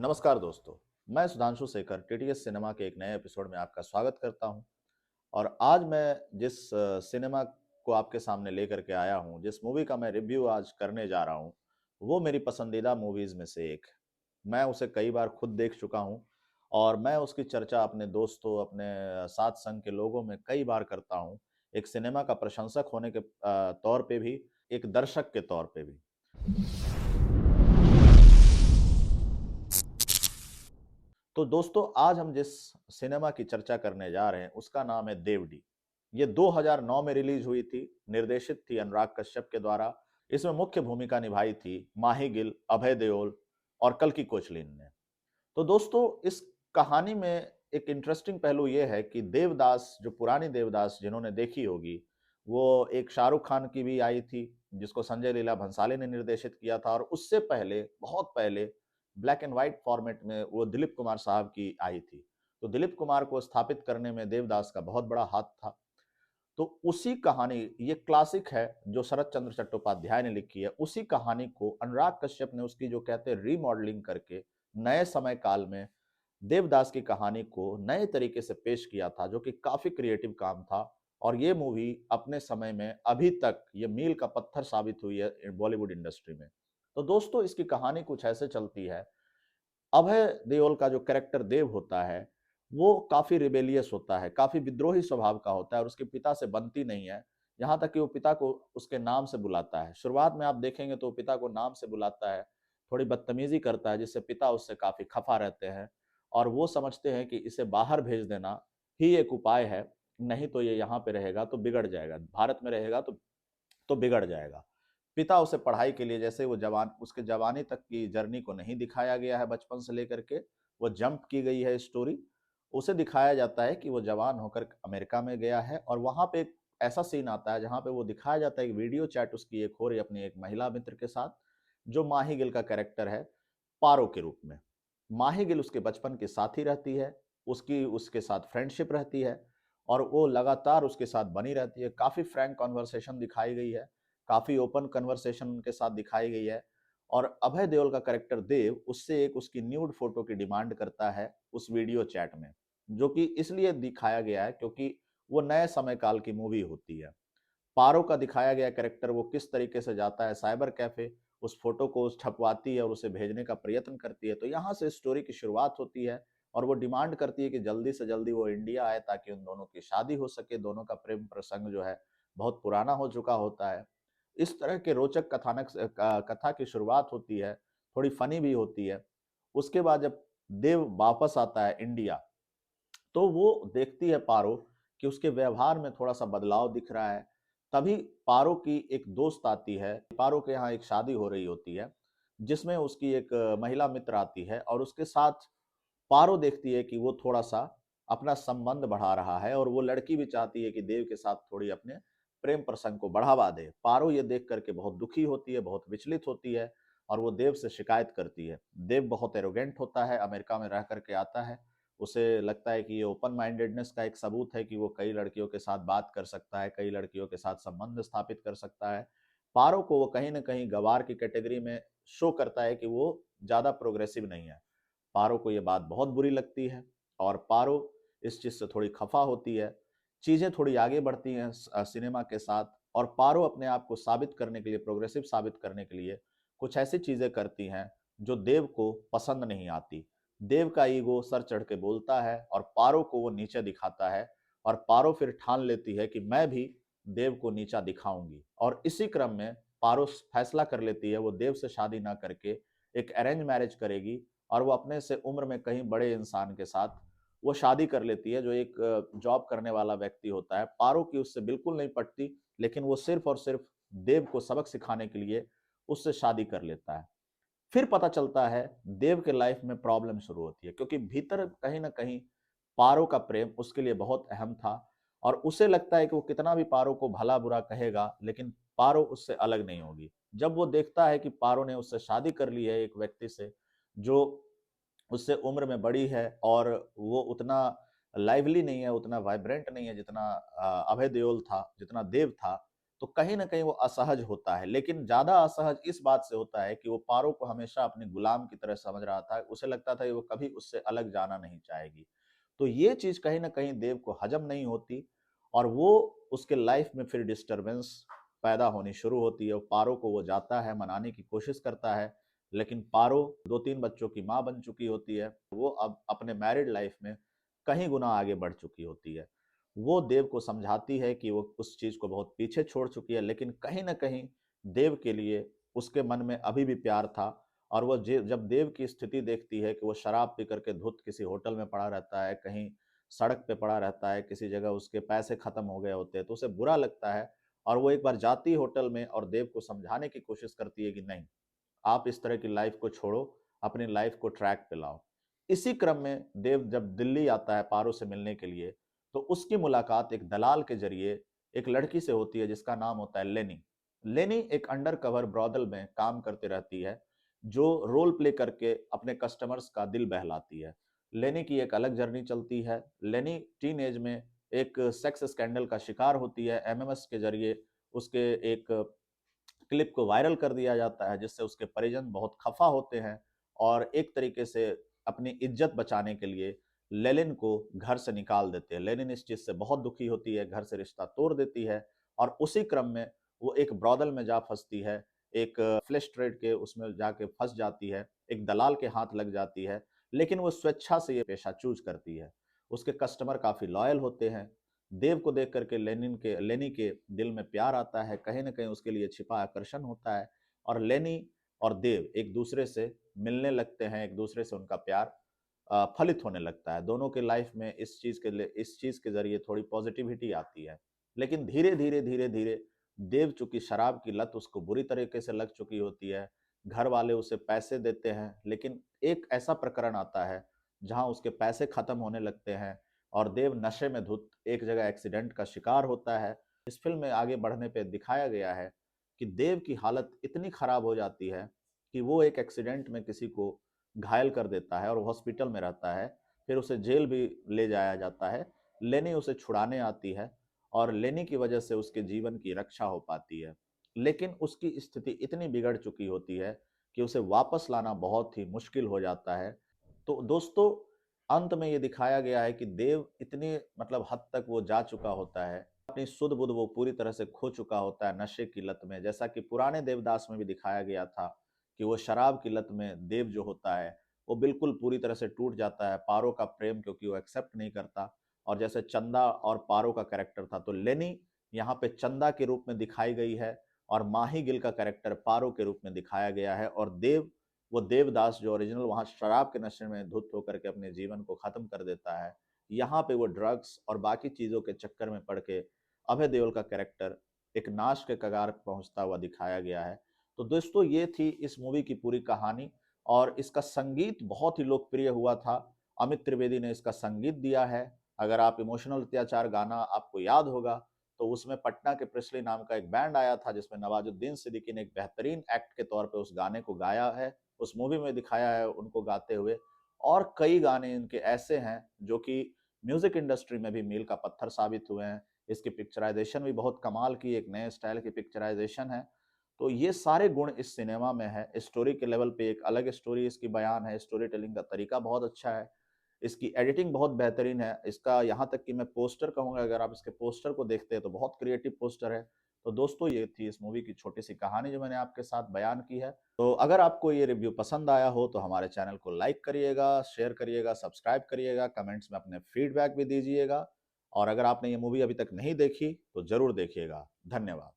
नमस्कार दोस्तों, मैं सुधांशु शेखर टीटीएस सिनेमा के एक नए एपिसोड में आपका स्वागत करता हूं। और आज मैं जिस सिनेमा को आपके सामने लेकर के आया हूं, जिस मूवी का मैं रिव्यू आज करने जा रहा हूं, वो मेरी पसंदीदा मूवीज में से एक है। मैं उसे कई बार खुद देख चुका हूं और मैं उसकी चर्चा अपने दोस्तों, अपने साथ संग के लोगों में कई बार करता हूं। एक सिनेमा का प्रशंसक होने के तौर पे भी, एक दर्शक के तौर पे भी। तो दोस्तों, आज हम जिस सिनेमा की चर्चा करने जा रहे हैं उसका नाम है देवडी। ये 2009 में रिलीज हुई थी, निर्देशित थी अनुराग कश्यप के द्वारा। इसमें मुख्य भूमिका निभाई थी माही गिल, अभय देओल और कल्कि कोचलिन ने। तो दोस्तों, इस कहानी में एक इंटरेस्टिंग पहलू यह है कि देवदास, जो पुरानी देवदास जिन्होंने देखी होगी, वो एक शाहरुख खान की भी आई थी जिसको संजय लीला भंसाली ने निर्देशित किया था, और उससे पहले, बहुत पहले, ब्लैक एंड व्हाइट फॉर्मेट में वो दिलीप कुमार साहब की आई थी। तो दिलीप कुमार को स्थापित करने में देवदास का बहुत बड़ा हाथ था। तो उसी कहानी, ये क्लासिक है जो शरत चंद्र चट्टोपाध्याय ने लिखी है, उसी कहानी को अनुराग कश्यप ने उसकी जो कहते हैं रीमॉडलिंग करके नए समय काल में देवदास की कहानी को नए तरीके से पेश किया था, जो कि काफी क्रिएटिव काम था। और ये मूवी अपने समय में अभी तक ये मील का पत्थर साबित हुई है बॉलीवुड इंडस्ट्री में। तो दोस्तों, इसकी कहानी कुछ ऐसे चलती है। अभय देओल का जो कैरेक्टर देव होता है, वो काफ़ी रिबेलियस होता है, काफ़ी विद्रोही स्वभाव का होता है और उसके पिता से बनती नहीं है। यहाँ तक कि वो पिता को उसके नाम से बुलाता है। शुरुआत में आप देखेंगे तो वो पिता को नाम से बुलाता है, थोड़ी बदतमीज़ी करता है, जिससे पिता उससे काफ़ी खफ़ा रहते हैं और वो समझते हैं कि इसे बाहर भेज देना ही एक उपाय है, नहीं तो ये यहाँ पे रहेगा तो बिगड़ जाएगा, भारत में रहेगा तो बिगड़ जाएगा। पिता उसे पढ़ाई के लिए, जैसे वो जवान, उसके जवानी तक की जर्नी को नहीं दिखाया गया है, बचपन से लेकर के वो जंप की गई है स्टोरी। उसे दिखाया जाता है कि वो जवान होकर अमेरिका में गया है और वहां पे एक ऐसा सीन आता है जहां पे वो दिखाया जाता है कि वीडियो चैट उसकी एक हो रही है अपनी एक महिला मित्र के साथ, जो माही गिल का कैरेक्टर है, पारो के रूप में। माही गिल उसके बचपन की साथी रहती है, उसकी उसके साथ फ्रेंडशिप रहती है और वो लगातार उसके साथ बनी रहती है। काफी फ्रैंक कॉन्वर्सेशन दिखाई गई है, काफी ओपन कन्वर्सेशन उनके साथ दिखाई गई है। और अभय देओल का कैरेक्टर देव उससे एक उसकी न्यूड फोटो की डिमांड करता है उस वीडियो चैट में, जो कि इसलिए दिखाया गया है क्योंकि वो नए समय काल की मूवी होती है। पारो का दिखाया गया कैरेक्टर वो किस तरीके से जाता है साइबर कैफे, उस फोटो को छपवाती है और उसे भेजने का प्रयत्न करती है। तो यहाँ से स्टोरी की शुरुआत होती है और वो डिमांड करती है कि जल्दी से जल्दी वो इंडिया आए ताकि उन दोनों की शादी हो सके। दोनों का प्रेम प्रसंग जो है बहुत पुराना हो चुका होता है। इस तरह के रोचक कथा की शुरुआत होती है, थोड़ी फनी भी होती है। उसके बाद जब देव वापस आता है इंडिया, तो वो देखती है पारो कि उसके व्यवहार में थोड़ा-सा बदलाव दिख रहा है। तभी पारो की एक दोस्त आती है, पारो के यहाँ एक शादी हो रही होती है, जिसमें उसकी एक महिला मित्र आती है और उसके साथ पारो देखती है कि वो थोड़ा-सा अपना संबंध बढ़ा रहा है और वो लड़की भी चाहती है कि देव के साथ थोड़ी अपने प्रेम प्रसंग को बढ़ावा दे। पारो ये देख कर के बहुत दुखी होती है, बहुत विचलित होती है और वो देव से शिकायत करती है। देव बहुत एरोगेंट होता है, अमेरिका में रह कर के आता है। उसे लगता है कि ये ओपन माइंडेडनेस का एक सबूत है कि वो कई लड़कियों के साथ बात कर सकता है, कई लड़कियों के साथ संबंध स्थापित कर सकता है। पारो को वो कहीं न कहीं गँवार की कैटेगरी में शो करता है कि वो ज़्यादा प्रोग्रेसिव नहीं है। पारो को ये बात बहुत बुरी लगती है और पारो इस चीज़ से थोड़ी खफा होती है। चीज़ें थोड़ी आगे बढ़ती हैं सिनेमा के साथ और पारो अपने आप को साबित करने के लिए, प्रोग्रेसिव साबित करने के लिए कुछ ऐसी चीज़ें करती हैं जो देव को पसंद नहीं आती। देव का ईगो सर चढ़ के बोलता है और पारो को वो नीचे दिखाता है और पारो फिर ठान लेती है कि मैं भी देव को नीचा दिखाऊँगी। और इसी क्रम में पारो फैसला कर लेती है वो देव से शादी ना करके एक अरेंज मैरिज करेगी और वो अपने से उम्र में कहीं बड़े इंसान के साथ वो शादी कर लेती है, जो एक जॉब करने वाला व्यक्ति होता है। पारो की उससे बिल्कुल नहीं पटती, लेकिन वो सिर्फ और सिर्फ देव को सबक सिखाने के लिए उससे शादी कर लेता है। फिर पता चलता है देव के लाइफ में प्रॉब्लम शुरू होती है, क्योंकि भीतर कहीं न कहीं पारो का प्रेम उसके लिए बहुत अहम था और उसे लगता है कि वो कितना भी पारो को भला-बुरा कहेगा, लेकिन पारो उससे अलग नहीं होगी। जब वो देखता है कि पारो ने उससे शादी कर ली है एक व्यक्ति से, जो उससे उम्र में बड़ी है और वो उतना लाइवली नहीं है, उतना वाइब्रेंट नहीं है जितना अभय देओल था, जितना देव था। तो कहीं न कहीं वो असहज होता है, लेकिन ज़्यादा असहज इस बात से होता है कि वो पारो को हमेशा अपने गुलाम की तरह समझ रहा था। उसे लगता था कि वो कभी उससे अलग जाना नहीं चाहेगी। तो ये चीज़ कहीं न कहीं देव को हज़म नहीं होती और वो उसके लाइफ़ में फिर डिस्टर्बेंस पैदा होनी शुरू होती है और पारो को वो जाता है, मनाने की कोशिश करता है, लेकिन पारो 2-3 बच्चों की माँ बन चुकी होती है। वो अब अपने मैरिड लाइफ़ में कहीं गुना आगे बढ़ चुकी होती है। वो देव को समझाती है कि वो उस चीज़ को बहुत पीछे छोड़ चुकी है, लेकिन कहीं न कहीं देव के लिए उसके मन में अभी भी प्यार था और वो जे जब देव की स्थिति देखती है कि वो शराब पी कर के धुत किसी होटल में पड़ा रहता है, कहीं सड़क पे पड़ा रहता है, किसी जगह उसके पैसे खत्म हो गए होते हैं, तो उसे बुरा लगता है और वो एक बार जाती है होटल में और देव को समझाने की कोशिश करती है कि नहीं, आप इस तरह की लाइफ को छोड़ो, अपनी लाइफ को ट्रैक पे लाओ। इसी क्रम में देव जब दिल्ली आता है पारो से मिलने के लिए, तो उसकी मुलाकात एक दलाल के ज़रिए एक लड़की से होती है जिसका नाम होता है लेनी। लेनी एक अंडर कवर ब्रॉथल में काम करती रहती है, जो रोल प्ले करके अपने कस्टमर्स का दिल बहलाती है। लेनी की एक अलग जर्नी चलती है। लेनी टीनेज में एक सेक्स स्कैंडल का शिकार होती है, एमएमएस के ज़रिए उसके एक क्लिप को वायरल कर दिया जाता है जिससे उसके परिजन बहुत खफा होते हैं और एक तरीके से अपनी इज्जत बचाने के लिए लेनिन को घर से निकाल देते हैं। लेनिन इस चीज़ से बहुत दुखी होती है, घर से रिश्ता तोड़ देती है और उसी क्रम में वो एक ब्रॉथल में जा फँसती है, एक फ्लेश ट्रेड के उसमें जाके फँस जाती है, एक दलाल के हाथ लग जाती है, लेकिन वो स्वेच्छा से ये पेशा चूज़ करती है। उसके कस्टमर काफ़ी लॉयल होते हैं। देव को देख कर के लेनी के दिल में प्यार आता है, कहीं न कहीं उसके लिए छिपा आकर्षण होता है और लेनी और देव एक-दूसरे से मिलने लगते हैं, एक-दूसरे से उनका प्यार फलित होने लगता है। दोनों के लाइफ में इस चीज़ के ज़रिए थोड़ी पॉज़िटिविटी आती है। लेकिन धीरे-धीरे, धीरे-धीरे देव चूँकि शराब की लत उसको बुरी तरीके से लग चुकी होती है, घर वाले उसे पैसे देते हैं, लेकिन एक ऐसा प्रकरण आता है, जहाँ उसके पैसे खत्म होने लगते हैं और देव नशे में धुत एक जगह एक्सीडेंट का शिकार होता है। इस फ़िल्म में आगे बढ़ने पे दिखाया गया है कि देव की हालत इतनी खराब हो जाती है कि वो एक एक्सीडेंट में किसी को घायल कर देता है और वो हॉस्पिटल में रहता है। फिर उसे जेल भी ले जाया जाता है। लेनी उसे छुड़ाने आती है और लेनी की वजह से उसके जीवन की रक्षा हो पाती है। लेकिन उसकी स्थिति इतनी बिगड़ चुकी होती है कि उसे वापस लाना बहुत ही मुश्किल हो जाता है। तो दोस्तों, अंत में ये दिखाया गया है कि देव इतनी मतलब हद तक वो जा चुका होता है, अपनी सुध-बुध वो पूरी तरह से खो चुका होता है नशे की लत में। जैसा कि पुराने देवदास में भी दिखाया गया था कि वो शराब की लत में देव जो होता है, वो बिल्कुल पूरी तरह से टूट जाता है, पारो का प्रेम क्योंकि वो एक्सेप्ट नहीं करता और जैसे चंदा और पारो का कैरेक्टर था, तो लेनी यहाँ पे चंदा के रूप में दिखाई गई है और माही गिल का कैरेक्टर पारो के रूप में दिखाया गया है और देव वो देवदास जो ओरिजिनल वहाँ शराब के नशे में धुत होकर के अपने जीवन को खत्म कर देता है। यहाँ पे वो ड्रग्स और बाकी चीज़ों के चक्कर में पड़ के अभय देओल का कैरेक्टर एक नाश के कगार पे पहुँचता हुआ दिखाया गया है। तो दोस्तों ये थी इस मूवी की पूरी कहानी और इसका संगीत बहुत ही लोकप्रिय हुआ था। अमित त्रिवेदी ने इसका संगीत दिया है। अगर आप इमोशनल अत्याचार गाना आपको याद होगा, तो उसमें पटना के प्रिस्ली नाम का एक बैंड आया था जिसमें नवाजुद्दीन सिद्दीकी ने एक बेहतरीन एक्ट के तौर पे उस गाने को गाया है। उस मूवी में दिखाया है उनको गाते हुए और कई गाने इनके ऐसे हैं जो कि म्यूजिक इंडस्ट्री में भी मील का पत्थर साबित हुए हैं। इसकी पिक्चराइजेशन भी बहुत कमाल की एक नए स्टाइल की पिक्चराइजेशन है। तो ये सारे गुण इस सिनेमा में है। स्टोरी के लेवल पे एक अलग स्टोरी इसकी बयान है, स्टोरी टेलिंग का तरीका बहुत अच्छा है। इसकी एडिटिंग बहुत बेहतरीन है। इसका यहाँ तक कि मैं पोस्टर कहूँगा, अगर आप इसके पोस्टर को देखते हैं तो बहुत क्रिएटिव पोस्टर है। तो दोस्तों ये थी इस मूवी की छोटी-सी कहानी जो मैंने आपके साथ बयान की है। तो अगर आपको ये रिव्यू पसंद आया हो तो हमारे चैनल को लाइक करिएगा, शेयर करिएगा, सब्सक्राइब करिएगा, कमेंट्स में अपने फीडबैक भी दीजिएगा और अगर आपने ये मूवी अभी तक नहीं देखी तो ज़रूर देखिएगा। धन्यवाद।